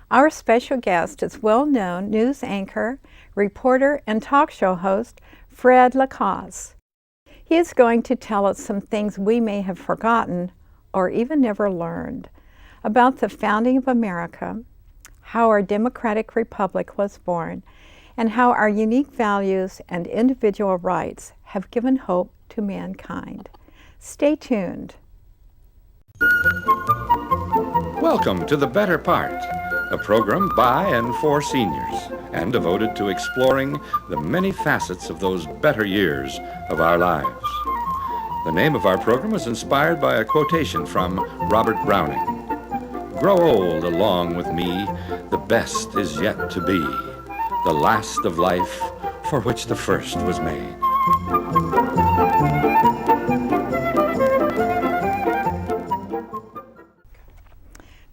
Our special guest is well-known news anchor, reporter, and talk show host Fred Lacaze. He is going to tell us some things we may have forgotten or even never learned about the founding of America, how our democratic republic was born, and how our unique values and individual rights have given hope to mankind. Stay tuned. Welcome to The Better Part, a program by and for seniors and devoted to exploring the many facets of those better years of our lives. The name of our program was inspired by a quotation from Robert Browning. "Grow old along with me, the best is yet to be, the last of life for which the first was made."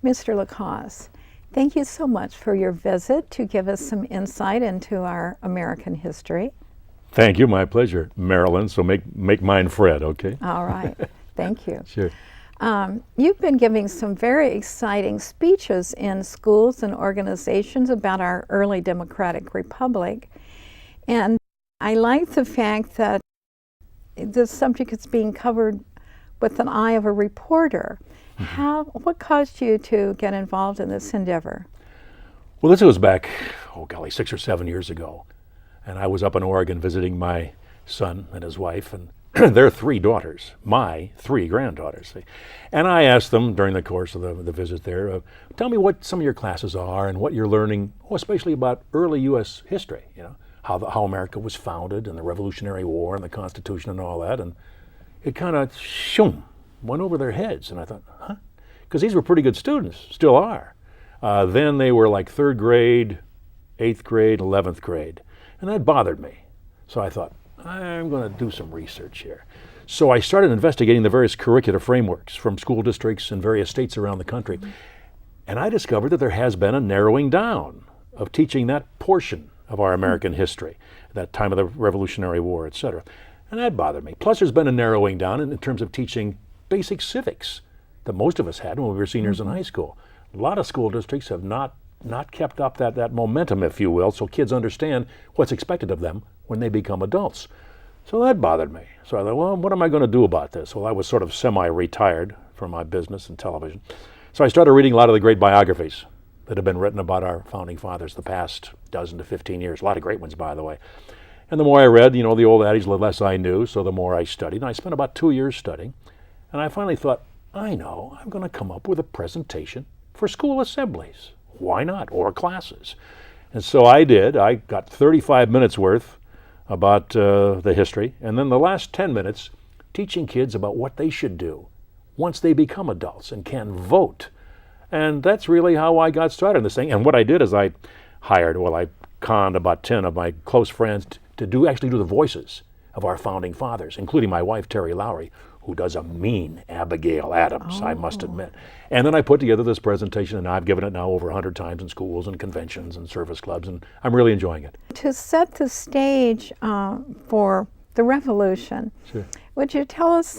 Mr. Lacaze, thank you so much for your visit to give us some insight into our American history. Thank you, my pleasure, Marilyn. So make mine Fred, okay? All right, thank you. Sure. You've been giving some very exciting speeches in schools and organizations about our early democratic republic. And I like the fact that the subject is being covered with an eye of a reporter. What caused you to get involved in this endeavor? Well, this goes back, 6 or 7 years ago. And I was up in Oregon visiting my son and his wife and their 3 daughters, my 3 granddaughters. And I asked them during the course of the visit there, tell me what some of your classes are and what you're learning, especially about early U.S. history, how America was founded and the Revolutionary War and the Constitution and all that. And it kind of, went over their heads. And I thought, because these were pretty good students, still are. Then they were like 3rd grade, 8th grade, 11th grade. And that bothered me. So I thought, I'm going to do some research here. So I started investigating the various curricular frameworks from school districts in various states around the country. And I discovered that there has been a narrowing down of teaching that portion of our American history, that time of the Revolutionary War, et cetera. And that bothered me. Plus, there's been a narrowing down in terms of teaching basic civics that most of us had when we were seniors in high school. A lot of school districts have not kept up that momentum, if you will, so kids understand what's expected of them when they become adults. So that bothered me. So I thought, well, what am I going to do about this? Well, I was sort of semi-retired from my business and television. So I started reading a lot of the great biographies that have been written about our founding fathers the past 12 to 15 years. A lot of great ones, by the way. And the more I read, the old adage, the less I knew, so the more I studied. And I spent about 2 years studying. And I finally thought, I know, I'm going to come up with a presentation for school assemblies. Why not? Or classes. And so I did. I got 35 minutes worth about the history, and then the last 10 minutes teaching kids about what they should do once they become adults and can vote. And that's really how I got started in this thing. And what I did is I conned about 10 of my close friends to actually do the voices of our founding fathers, including my wife, Terry Lowry, who does a mean Abigail Adams, I must admit. And then I put together this presentation, and I've given it now over 100 times in schools and conventions and service clubs, and I'm really enjoying it. To set the stage for the revolution, Sure. Would you tell us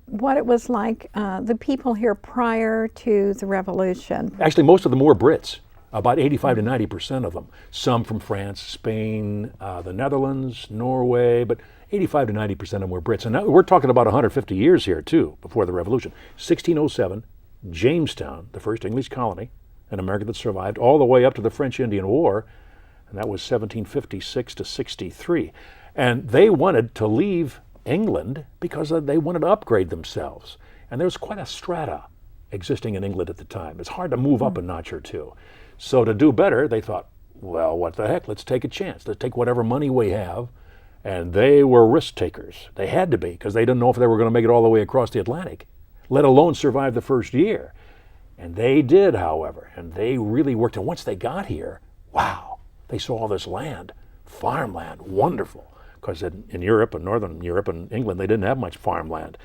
what it was like, the people here prior to the revolution? Actually, most of them were Brits, about 85 to 90% of them. Some from France, Spain, the Netherlands, Norway, but 85 to 90% of them were Brits. And now we're talking about 150 years here, too, before the Revolution. 1607, Jamestown, the first English colony, an America that survived, all the way up to the French-Indian War, and that was 1756 to 63. And they wanted to leave England because they wanted to upgrade themselves. And there was quite a strata existing in England at the time. It's hard to move up a notch or two. So to do better, they thought, well, what the heck, let's take a chance. Let's take whatever money we have. And they were risk takers. They had to be, because they didn't know if they were going to make it all the way across the Atlantic, let alone survive the first year. And they did, however, and they really worked. And once they got here, wow, they saw all this land, farmland, wonderful. Because in Europe, and Northern Europe and England, they didn't have much farmland.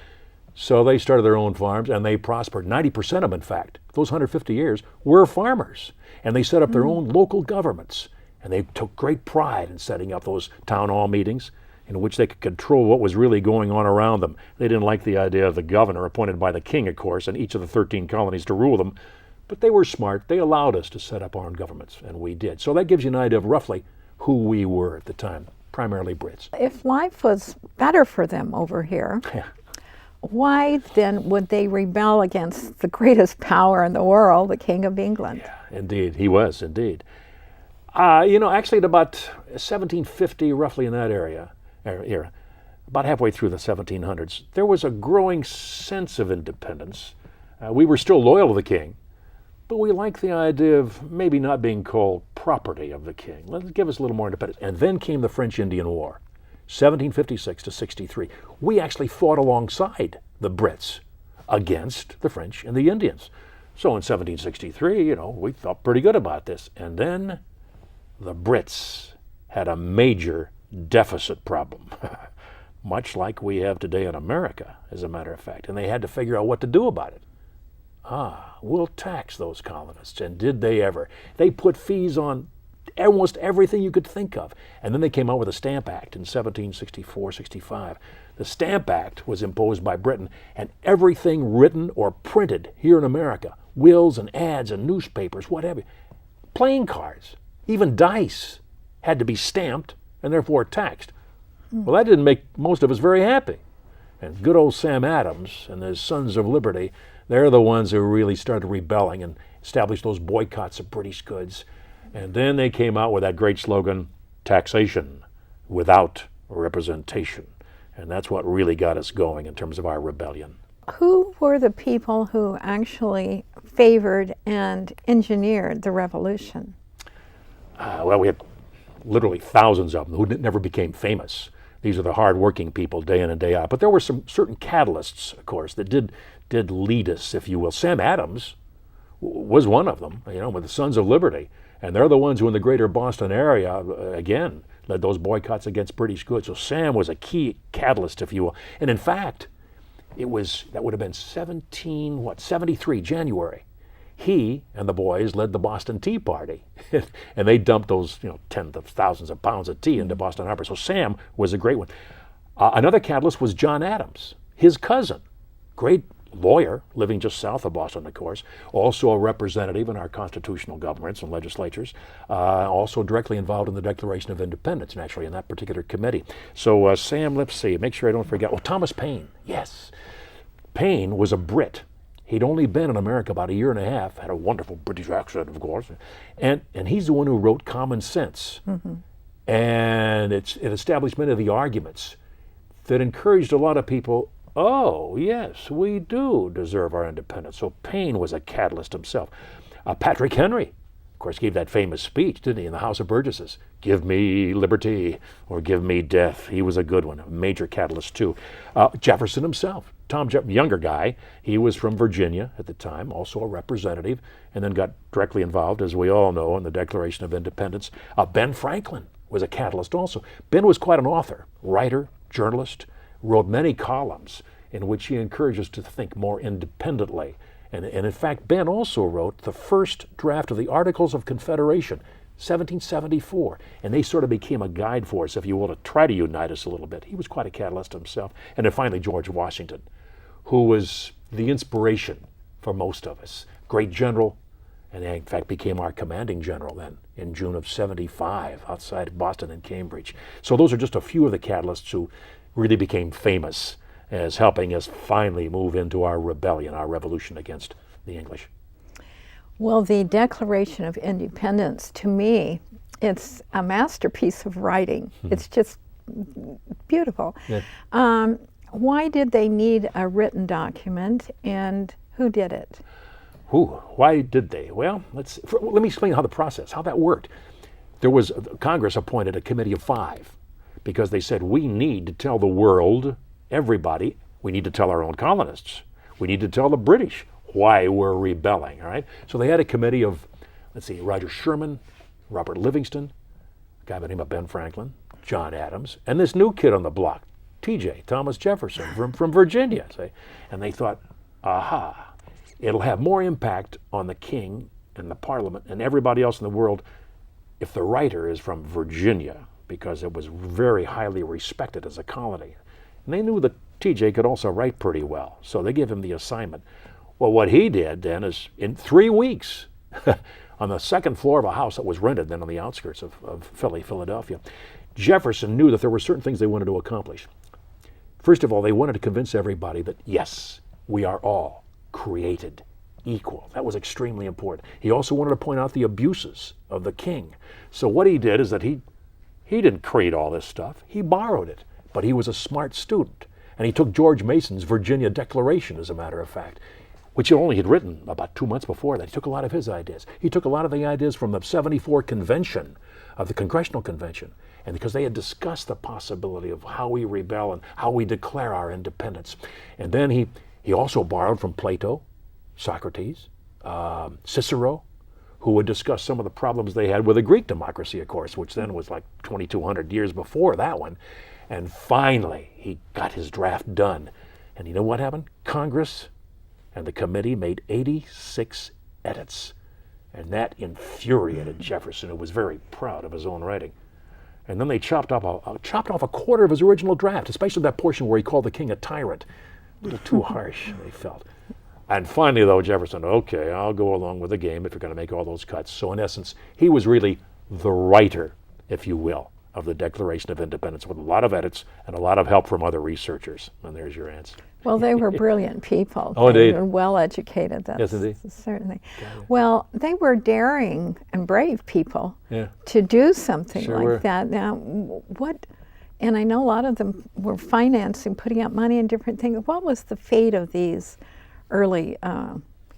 So they started their own farms, and they prospered. 90% of them, in fact, those 150 years, were farmers. And they set up their own local governments. And they took great pride in setting up those town hall meetings in which they could control what was really going on around them. They didn't like the idea of the governor appointed by the king, of course, and each of the 13 colonies to rule them, But they were smart. They allowed us to set up our own governments, and we did. So that gives you an idea of roughly who we were at the time, primarily Brits. If life was better for them over here, why then would they rebel against the greatest power in the world, the King of England? Yeah, indeed, he was, indeed. Actually at about 1750, roughly in that era, about halfway through the 1700s, there was a growing sense of independence. We were still loyal to the king, but we liked the idea of maybe not being called property of the king. Let's give us a little more independence. And then came the French-Indian War, 1756 to 63. We actually fought alongside the Brits against the French and the Indians. So in 1763, we felt pretty good about this. And then the Brits had a major deficit problem, much like we have today in America, as a matter of fact. And they had to figure out what to do about it. We'll tax those colonists. And did they ever? They put fees on almost everything you could think of. And then they came out with a Stamp Act in 1764-65. The Stamp Act was imposed by Britain, and everything written or printed here in America, wills and ads and newspapers, whatever, playing cards, even dice, had to be stamped and therefore taxed. Well, that didn't make most of us very happy. And good old Sam Adams and his Sons of Liberty, they're the ones who really started rebelling and established those boycotts of British goods. And then they came out with that great slogan, taxation without representation. And that's what really got us going in terms of our rebellion. Who were the people who actually favored and engineered the revolution? Well, we had literally thousands of them who never became famous. These are the hard-working people day in and day out. But there were some certain catalysts, of course, that did lead us, if you will. Sam Adams was one of them, with the Sons of Liberty. And they're the ones who in the greater Boston area, again, led those boycotts against British goods. So Sam was a key catalyst, if you will. And in fact, that would have been 73, January. He and the boys led the Boston Tea Party. And they dumped those, tens of thousands of pounds of tea into Boston Harbor. So Sam was a great one. Another catalyst was John Adams, his cousin, great lawyer living just south of Boston, of course, also a representative in our constitutional governments and legislatures, also directly involved in the Declaration of Independence, naturally, in that particular committee. So Sam, let's see, make sure I don't forget. Thomas Paine, yes. Paine was a Brit. He'd only been in America about a year and a half, had a wonderful British accent, of course, and he's the one who wrote Common Sense. Mm-hmm. And it established many of the arguments that encouraged a lot of people. Oh, yes, we do deserve our independence. So Paine was a catalyst himself. Patrick Henry, of course, gave that famous speech, didn't he, in the House of Burgesses? Give me liberty or give me death. He was a good one, a major catalyst too. Jefferson himself, Tom Jefferson, younger guy. He was from Virginia at the time, also a representative, and then got directly involved, as we all know, in the Declaration of Independence. Ben Franklin was a catalyst also. Ben was quite an author, writer, journalist, wrote many columns in which he encouraged us to think more independently. And in fact, Ben also wrote the first draft of the Articles of Confederation, 1774. And they sort of became a guide for us, if you will, to try to unite us a little bit. He was quite a catalyst himself. And then finally, George Washington, who was the inspiration for most of us. Great general, and in fact became our commanding general then in June of 75 outside of Boston and Cambridge. So those are just a few of the catalysts who really became famous as helping us finally move into our rebellion, our revolution against the English. Well, the Declaration of Independence, to me, it's a masterpiece of writing. Mm-hmm. It's just beautiful. Yeah. Why did they need a written document, and who did it? Why did they? Well, let me explain how that worked. Congress appointed a committee of 5 because they said we need to tell the world, everybody, we need to tell our own colonists, we need to tell the British why we're rebelling, all right? So they had a committee of, Roger Sherman, Robert Livingston, a guy by the name of Ben Franklin, John Adams, and this new kid on the block, TJ, Thomas Jefferson from Virginia. And they thought, it'll have more impact on the king and the parliament and everybody else in the world if the writer is from Virginia, because it was very highly respected as a colony. And they knew that TJ could also write pretty well, so they gave him the assignment. Well, what he did then is in 3 weeks, on the second floor of a house that was rented then on the outskirts of Philadelphia, Jefferson knew that there were certain things they wanted to accomplish. First of all, they wanted to convince everybody that, yes, we are all created equal. That was extremely important. He also wanted to point out the abuses of the king. So what he did is that he didn't create all this stuff. He borrowed it. But he was a smart student. And he took George Mason's Virginia Declaration, as a matter of fact, which he only had written about 2 months before that. He took a lot of his ideas. He took a lot of the ideas from the 74 convention, of the Congressional Convention, and because they had discussed the possibility of how we rebel and how we declare our independence. And then he also borrowed from Plato, Socrates, Cicero, who would discuss some of the problems they had with the Greek democracy, of course, which then was like 2,200 years before that one. And finally, he got his draft done. And you know what happened? Congress and the committee made 86 edits. And that infuriated Jefferson, who was very proud of his own writing. And then they chopped off a quarter of his original draft, especially that portion where he called the king a tyrant. A little too harsh, they felt. And finally, though, Jefferson, okay, I'll go along with the game if you're going to make all those cuts. So in essence, he was really the writer, if you will, of the Declaration of Independence, with a lot of edits and a lot of help from other researchers. And there's your answer. Well, they were brilliant people. Oh, they indeed. were well educated. That's Yes, indeed. certainly. Well, they were daring and brave people Yeah. to do something Sure like were. that. Now, what? And I know a lot of them were financing, putting out money and different things. What was the fate of these early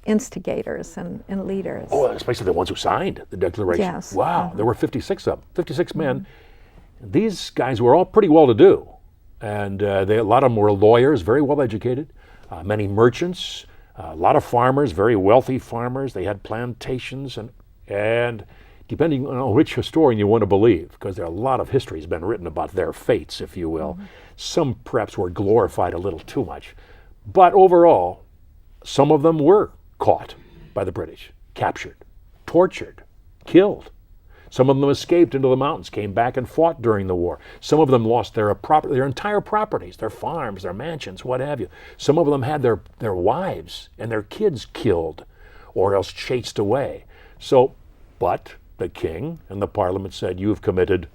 instigators and leaders? Oh, especially the ones who signed the Declaration. Yes. Wow, there were 56 of them, 56 men. These guys were all pretty well to do. And a lot of them were lawyers, very well educated, many merchants, a lot of farmers, very wealthy farmers. They had plantations, and depending on which historian you want to believe, because there are a lot of history has been written about their fates, if you will. Some perhaps were glorified a little too much. But overall, some of them were caught by the British, captured, tortured, killed. Some of them escaped into the mountains, came back and fought during the war. Some of them lost their entire properties, their farms, their mansions, what have you. Some of them had their wives and their kids killed or else chased away. So, but the king and the parliament said, you've committed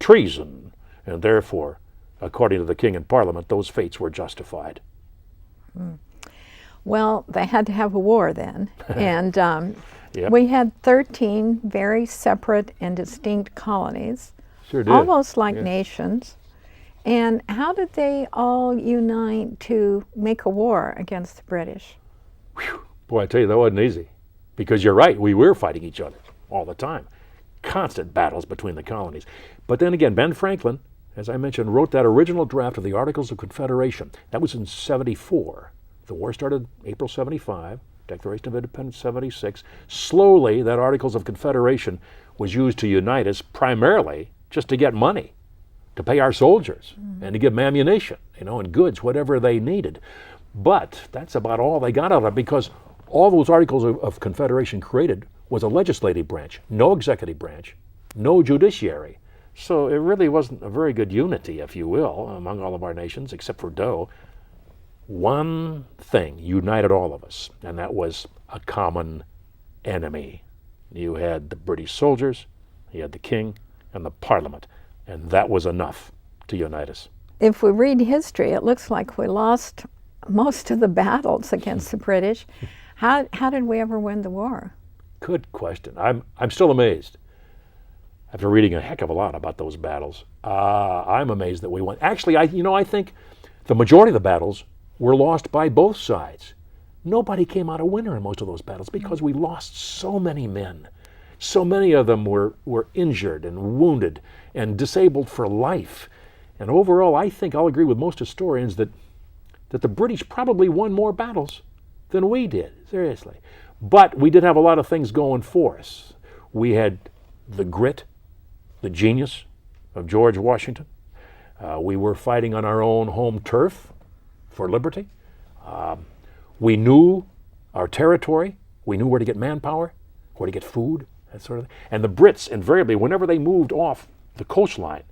treason. And therefore, according to the king and parliament, those fates were justified. Well, they had to have a war then. And Yep. we had 13 very separate and distinct colonies, Sure did. almost like Yeah. nations. And how did they all unite to make a war against the British? Boy, I tell you, that wasn't easy. Because you're right, we were fighting each other all the time. Constant battles between the colonies. But then again, Ben Franklin, as I mentioned, wrote that original draft of the Articles of Confederation. That was in 74. The war started April 75, Declaration of Independence 76. Slowly, that Articles of Confederation was used to unite us primarily just to get money, to pay our soldiers, and to give them ammunition, and goods, whatever they needed. But that's about all they got out of it, because all those Articles of Confederation created was a legislative branch, no executive branch, no judiciary. So it really wasn't a very good unity, if you will, among all of our nations, except for Doe. One thing united all of us, and that was a common enemy. You had the British soldiers, you had the king, and the parliament, and that was enough to unite us. If we read history, it looks like we lost most of the battles against the British. How did we ever win the war? Good question. I'm still amazed after reading a heck of a lot about those battles. I'm amazed that we won. Actually, I think the majority of the battles were lost by both sides. Nobody came out a winner in most of those battles because we lost so many men. So many of them were injured and wounded and disabled for life. And overall, I think I'll agree with most historians that the British probably won more battles than we did, seriously. But we did have a lot of things going for us. We had the grit, the genius of George Washington. We were fighting on our own home turf for liberty. We knew our territory. We knew where to get manpower, where to get food, that sort of thing. And the Brits, invariably, whenever they moved off the coastline,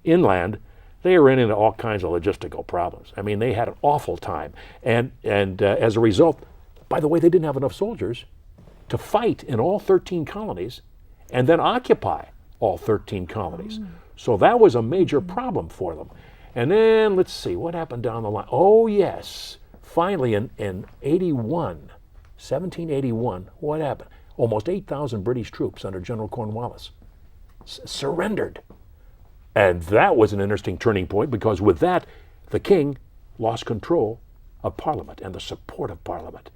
inland, they ran into all kinds of logistical problems. I mean, they had an awful time. And as a result, By the way, they didn't have enough soldiers to fight in all 13 colonies and then occupy all 13 colonies. So that was a major problem for them. And then, let's see, what happened down the line? Oh, yes. Finally, in 1781, what happened? Almost 8,000 British troops under General Cornwallis surrendered. And that was an interesting turning point, because with that, the king lost control of Parliament and the support of Parliament.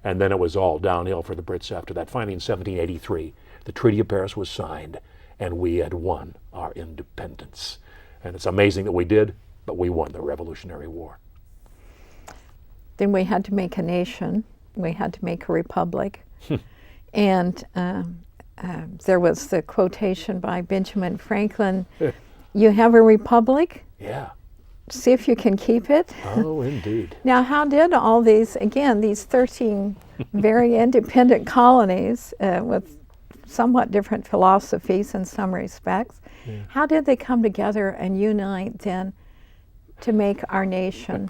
And then it was all downhill for the Brits after that. Finally, in 1783, the Treaty of Paris was signed, and we had won our independence. And it's amazing that we did, but we won the Revolutionary War. Then we had to make a nation. We had to make a republic. And there was the quotation by Benjamin Franklin, "You have a republic? Yeah. See if you can keep it." Oh, indeed. Now, how did all these, again, these 13 very independent colonies with somewhat different philosophies in some respects, how did they come together and unite then to make our nation?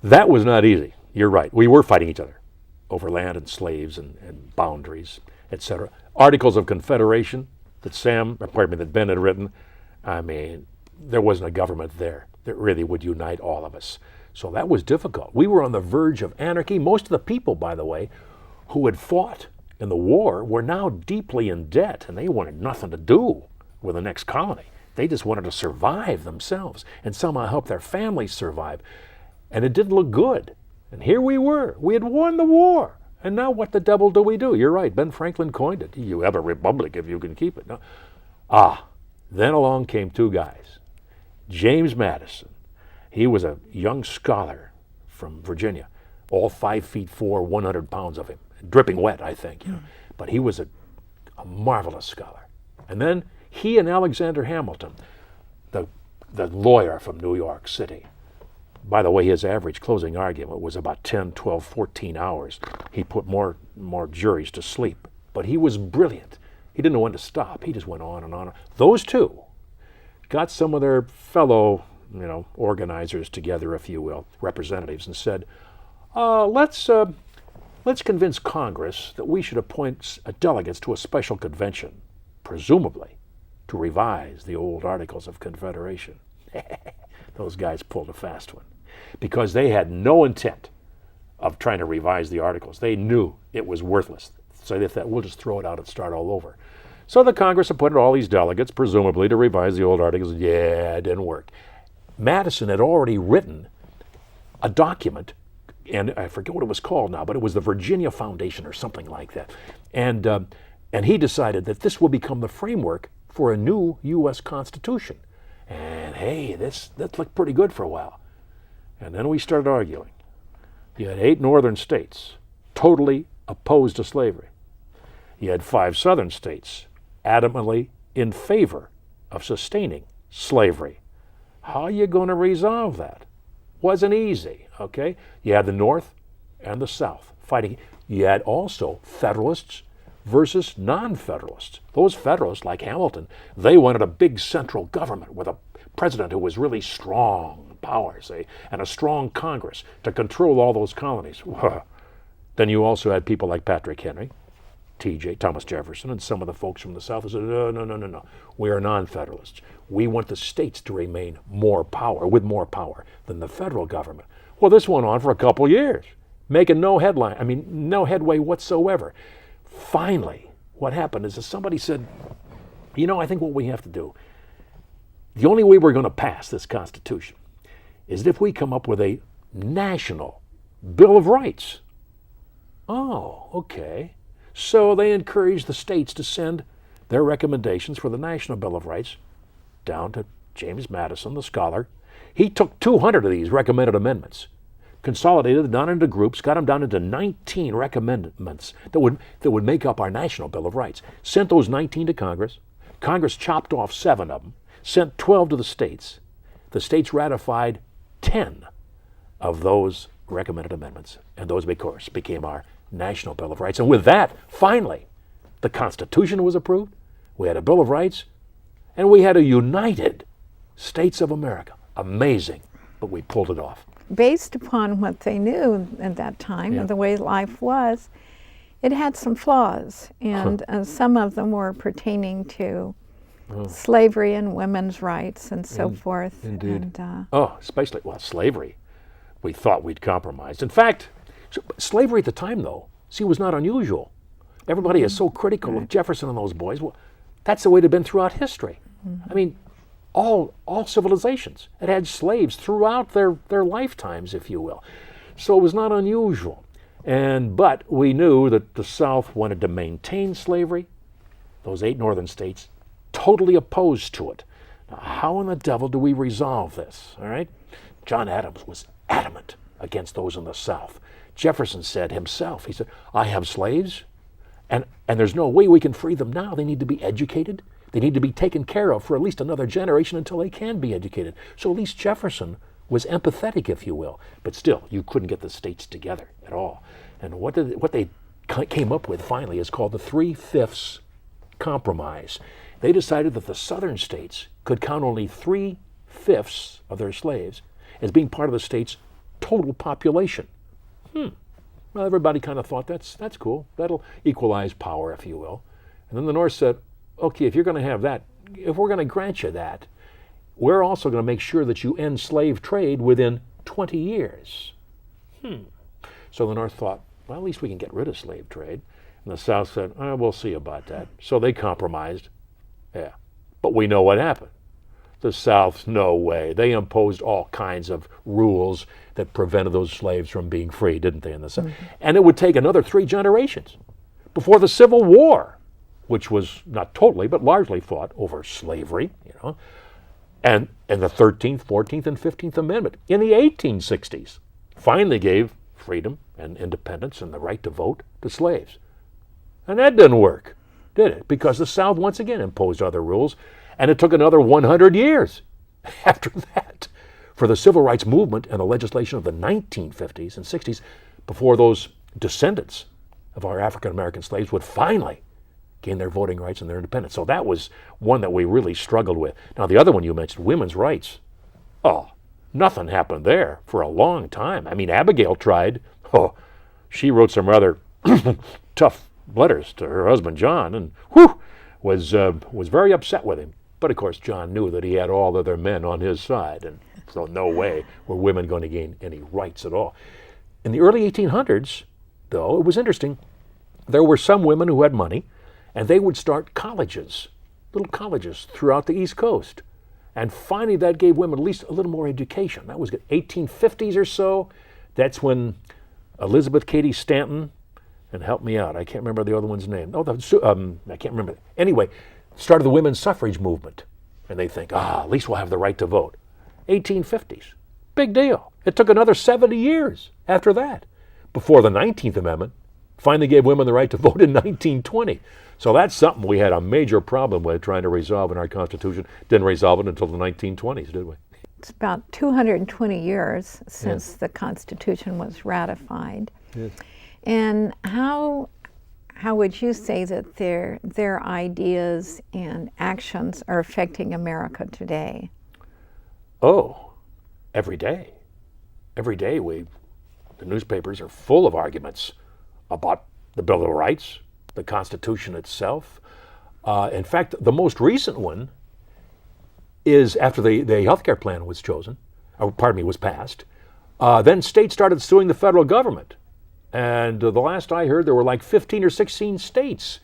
That was not easy. You're right. We were fighting each other over land and slaves and boundaries, etc. Articles of Confederation that Ben had written, I mean, there wasn't a government there that really would unite all of us. So that was difficult. We were on the verge of anarchy. Most of the people, by the way, who had fought in the war were now deeply in debt, and they wanted nothing to do with the next colony. They just wanted to survive themselves and somehow help their families survive. And it didn't look good. And here we were. We had won the war. And now what the devil do we do? You're right. Ben Franklin coined it. You have a republic if you can keep it. No. Then along came two guys. James Madison. He was a young scholar from Virginia. All 5'4", 100 pounds of him. Dripping wet, I think. But he was a marvelous scholar. And then he and Alexander Hamilton, the lawyer from New York City. By the way, his average closing argument was about 10, 12, 14 hours. He put more juries to sleep. But he was brilliant. He didn't know when to stop. He just went on and on. Those two got some of their fellow, organizers together, if you will, representatives, and said, let's convince Congress that we should appoint delegates to a special convention, presumably to revise the old Articles of Confederation. Those guys pulled a fast one, because they had no intent of trying to revise the Articles. They knew it was worthless. So they thought, we'll just throw it out and start all over. So the Congress appointed all these delegates, presumably to revise the old Articles. Yeah, it didn't work. Madison had already written a document, and I forget what it was called now, but it was the Virginia Foundation or something like that. And he decided that this will become the framework for a new U.S. Constitution. And hey, that looked pretty good for a while. And then we started arguing. You had 8 northern states totally opposed to slavery. You had 5 southern states adamantly in favor of sustaining slavery. How are you going to resolve that? Wasn't easy, okay? You had the North and the South fighting. You had also Federalists versus non-Federalists. Those Federalists, like Hamilton, they wanted a big central government with a president who was really strong powers, and a strong Congress to control all those colonies. Then you also had people like Patrick Henry, Thomas Jefferson, and some of the folks from the South who said, no. We are non-Federalists. We want the states to remain with more power than the federal government. Well, this went on for a couple years, making no headway whatsoever. Finally, what happened is that somebody said, I think what we have to do, the only way we're going to pass this Constitution is if we come up with a national Bill of Rights. Oh, okay. So they encouraged the states to send their recommendations for the National Bill of Rights down to James Madison, the scholar. He took 200 of these recommended amendments, consolidated them down into groups, got them down into 19 recommendments that would make up our National Bill of Rights, sent those 19 to Congress. Congress chopped off 7 of them, sent 12 to the states. The states ratified 10 of those recommended amendments, and those, of course, became our National Bill of Rights. And with that, finally, the Constitution was approved, we had a Bill of Rights, and we had a United States of America. Amazing, but we pulled it off. based upon what they knew at that time and the way life was, it had some flaws, and some of them were pertaining to slavery and women's rights and so forth. Indeed. And, especially, slavery. We thought we'd compromised. In fact, slavery at the time, though, was not unusual. Everybody is so critical of Jefferson and those boys. Well, that's the way it had been throughout history. I mean, all civilizations had slaves throughout their lifetimes, if you will. So it was not unusual. But we knew that the South wanted to maintain slavery. Those 8 northern states totally opposed to it. Now, how in the devil do we resolve this? All right? John Adams was adamant against those in the South. Jefferson said himself, he said, I have slaves, and there's no way we can free them now. They need to be educated. They need to be taken care of for at least another generation until they can be educated. So at least Jefferson was empathetic, if you will. But still, you couldn't get the states together at all. And what they came up with finally is called the 3/5 Compromise. They decided that the southern states could count only 3/5 of their slaves as being part of the state's total population. Well, everybody kind of thought that's cool. That'll equalize power, if you will. And then the North said, okay, if you're going to have that, if we're going to grant you that, we're also going to make sure that you end slave trade within 20 years. So the North thought, well, at least we can get rid of slave trade. And the South said, we'll see about that. So they compromised. Yeah. But we know what happened. The South, no way. They imposed all kinds of rules that prevented those slaves from being free, didn't they, in the South? And it would take another 3 generations before the Civil War, which was not totally, but largely fought over slavery, and the 13th, 14th, and 15th Amendment in the 1860s finally gave freedom and independence and the right to vote to slaves. And that didn't work, did it? Because the South once again imposed other rules, and it took another 100 years after that for the civil rights movement and the legislation of the 1950s and 60s before those descendants of our African American slaves would finally gain their voting rights and their independence. So that was one that we really struggled with. Now, the other one you mentioned, women's rights. Nothing happened there for a long time. I mean, Abigail tried. She wrote some rather tough letters to her husband, John, and was very upset with him. But, of course, John knew that he had all other men on his side, and so no way were women going to gain any rights at all. In the early 1800s, though, it was interesting. There were some women who had money, and they would start colleges, little colleges throughout the East Coast. And finally, that gave women at least a little more education. That was good. 1850s or so. That's when Elizabeth Cady Stanton, and help me out, I can't remember the other one's name. I can't remember. Anyway, started the women's suffrage movement. And they think, at least we'll have the right to vote. 1850s. Big deal. It took another 70 years after that before the 19th Amendment finally gave women the right to vote in 1920. So that's something we had a major problem with trying to resolve in our Constitution. Didn't resolve it until the 1920s, did we? It's about 220 years since the Constitution was ratified. Yes. And how would you say that their ideas and actions are affecting America today? Every day. Every day the newspapers are full of arguments about the Bill of Rights, the Constitution itself. In fact, the most recent one is after the health care plan was was passed. Then states started suing the federal government. And the last I heard, there were like 15 or 16 states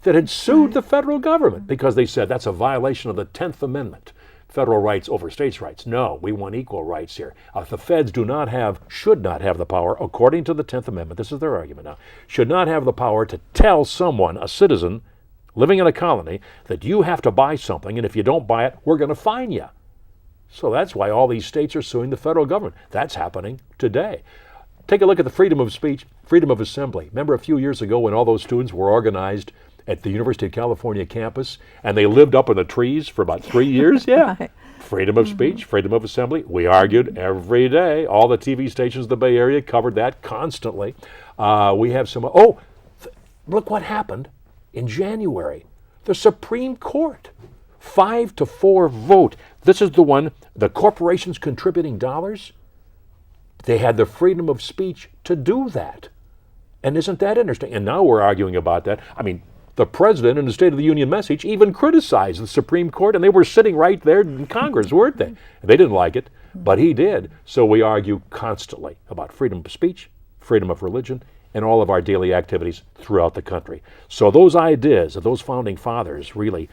that had sued the federal government because they said that's a violation of the 10th Amendment, federal rights over states' rights. No, we want equal rights here. The feds should not have the power, according to the 10th Amendment, this is their argument now, should not have the power to tell someone, a citizen living in a colony, that you have to buy something, and if you don't buy it, we're going to fine you. So that's why all these states are suing the federal government. That's happening today. Take a look at the freedom of speech, freedom of assembly. Remember a few years ago when all those students were organized at the University of California campus and they lived up in the trees for about 3 years? Yeah. Right. Freedom of speech, freedom of assembly. We argued every day. All the TV stations in the Bay Area covered that constantly. We have some, look what happened in January. The Supreme Court, 5-4 vote. This is the one, the corporations contributing dollars. they had the freedom of speech to do that. And isn't that interesting? And now we're arguing about that. I mean, the president in the State of the Union message even criticized the Supreme Court, and they were sitting right there in Congress, weren't they? And they didn't like it, but he did. So we argue constantly about freedom of speech, freedom of religion, and all of our daily activities throughout the country. So those ideas of those founding fathers really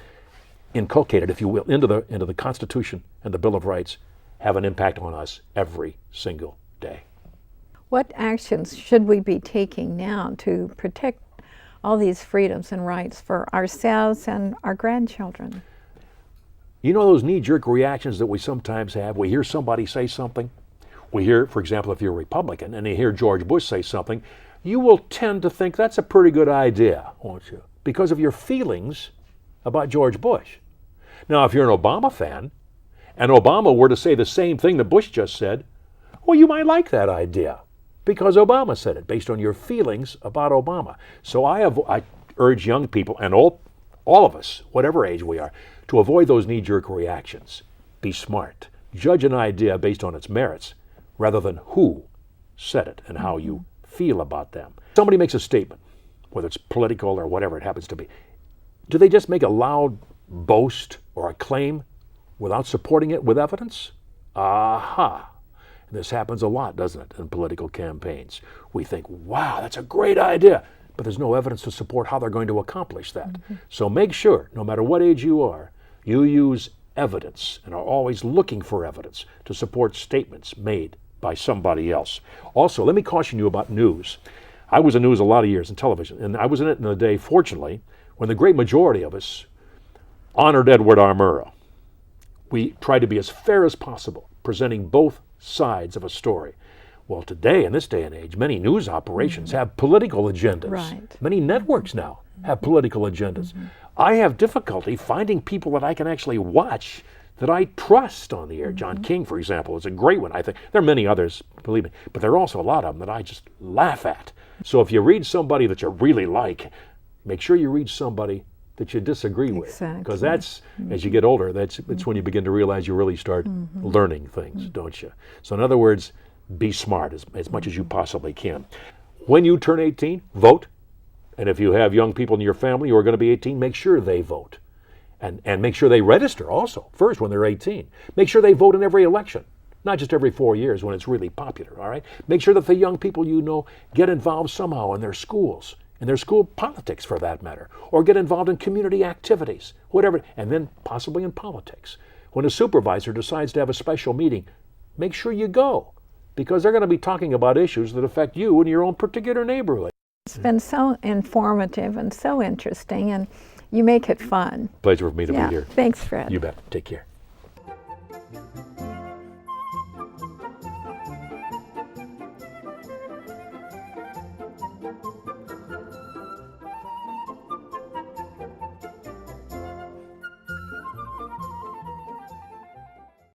inculcated, if you will, into the Constitution and the Bill of Rights have an impact on us every single day. What actions should we be taking now to protect all these freedoms and rights for ourselves and our grandchildren? You know those knee-jerk reactions that we sometimes have? We hear somebody say something. We hear, for example, if you're a Republican and you hear George Bush say something, you will tend to think that's a pretty good idea, won't you? Because of your feelings about George Bush. Now, if you're an Obama fan, and Obama were to say the same thing that Bush just said, well, you might like that idea because Obama said it, based on your feelings about Obama. So I urge young people, and all of us, whatever age we are, to avoid those knee-jerk reactions. Be smart. Judge an idea based on its merits, rather than who said it and how you feel about them. Somebody makes a statement, whether it's political or whatever it happens to be. Do they just make a loud boast or a claim without supporting it with evidence? Aha! And this happens a lot, doesn't it, in political campaigns. We think, wow, that's a great idea, but there's no evidence to support how they're going to accomplish that. So make sure, no matter what age you are, you use evidence and are always looking for evidence to support statements made by somebody else. Also, let me caution you about news. I was in news a lot of years in television, and I was in it in a day, fortunately, when the great majority of us honored Edward R. Murrow. We tried to be as fair as possible, presenting both sides of a story. Well, today, in this day and age, many news operations have political agendas. Right. Many networks now have political agendas. I have difficulty finding people that I can actually watch that I trust on the air. John King, for example, is a great one, I think. There are many others, believe me, but there are also a lot of them that I just laugh at. So if you read somebody that you really like, make sure you read somebody that you disagree with. Because that's, as you get older, it's when you begin to realize you really start learning things, don't you? So in other words, be smart as much as you possibly can. When you turn 18, vote. And if you have young people in your family who are going to be 18, make sure they vote. And make sure they register also, first when they're 18. Make sure they vote in every election, not just every 4 years when it's really popular, all right? Make sure that the young people you know get involved somehow in their schools, in their school politics for that matter, or get involved in community activities, whatever, and then possibly in politics. When a supervisor decides to have a special meeting, make sure you go, because they're going to be talking about issues that affect you in your own particular neighborhood. It's been so informative and so interesting, and you make it fun. Pleasure for me to be here. Thanks, Fred. You bet. Take care.